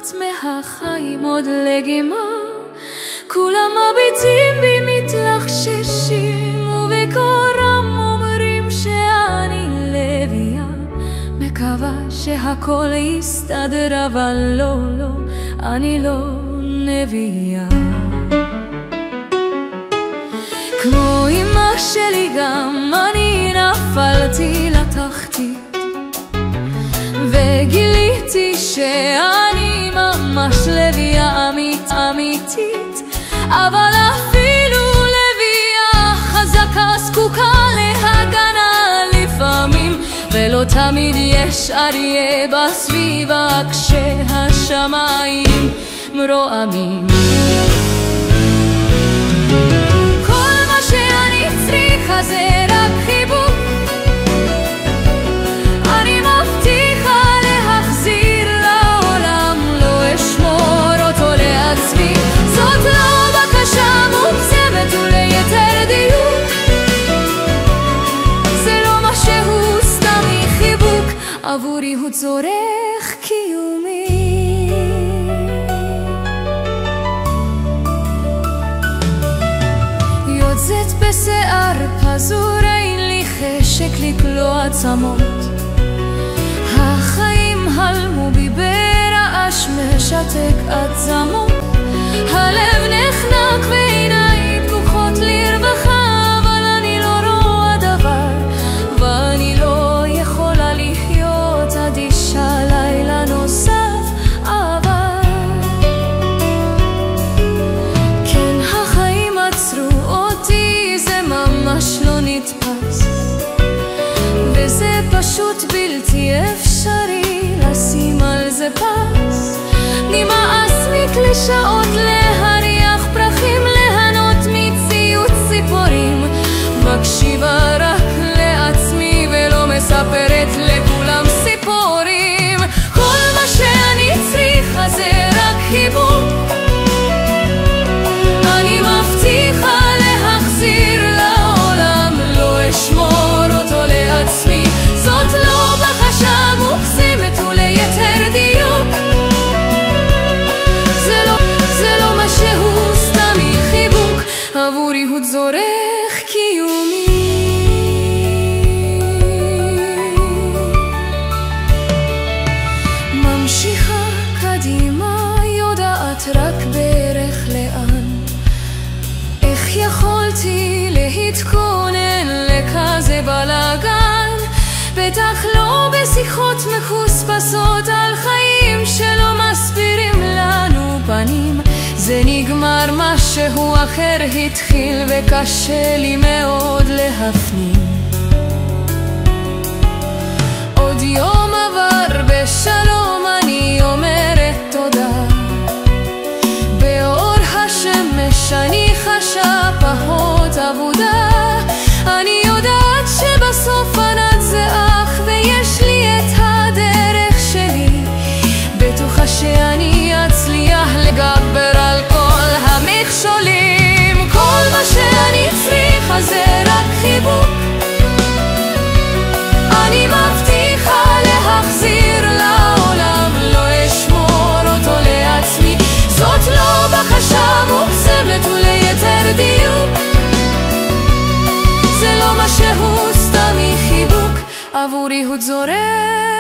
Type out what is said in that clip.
אחת מהחיים עוד לגימה, כולם מביטים בי מתלחששים, ובקורם אומרים שאני לביאה, מקווה שהכל יסתדר, אבל לא, לא, אני לא נביאה. כמו אמא שלי גם אני נפלתי לתחתית, וגיליתי שאני ממש לביאה אמיתית, אבל אפילו לביאה חזקה זקוקה להגנה לפעמים, ולא תמיד יש אריה בסביבה כשהשמיים מרועמים. כל מה שאני צריכה זה רק חיבוק, אני מבטיחה להחזיר לעולם, לא אשמור אותו לעצמי. זאת לא בקשה מוגזמת וליתר דיוק, זה לא משהו סתם חיבוק, עבורי הוא צורך קיומי. יוצאת בשיער פזור, אין לי חשק לקלוע עצמות, החיים הלמו בי ברעש משתק עצמות, הלב נחנק ועיניים פקוחות לרווחה, אבל אני לא רואה דבר, ואני לא יכולה לחיות אדישה לילה נוסף. אבל כן, החיים עצרו אותי, זה ממש לא נתפס, וזה פשוט בלתי אפשרי לשים על זה פס. נמאס מקלישאות להריח פרחים, ליהנות מציוץ ציפורים, מקשיבה רק לעצמי ולא מספרת לכולם סיפורים. כל מה שאני צריכה זה רק חיבוק, אני מבטיחה להחזיר לעולם, לא אשמור אותו לעצמי. זאת לא בקשה מוגזמת וליתר דיוק, זה לא משהו סתם חיבוק, עבורי הוא צורך קיומי. ממשיכה קדימה, יודעת רק בערך לאן, איך יכולתי להתכונן לכזה בלגן, בטח לא בשיחות מחוספסות על חיים שלא מסבירים לנו פנים. זה נגמר משהו אחר התחיל וקשה לי מאוד להפנים. עוד יום עבר בשלום, אני אומרת תודה, באור השמש אני חשה פחות עבודה, אני יודעת שבסוף אנצח ויש לי את הדרך שלי, בטוחה שאני אצליח לגבר על כל המכשולים. כל מה שאני צריכה זה רק חיבוק, אני מבטיחה להחזיר לעולם, לא אשמור אותו לעצמי. זאת לא בקשה מוגזמת וליתר דיוק, זה לא משהו סתם חיבוק, עבורי הוא צורך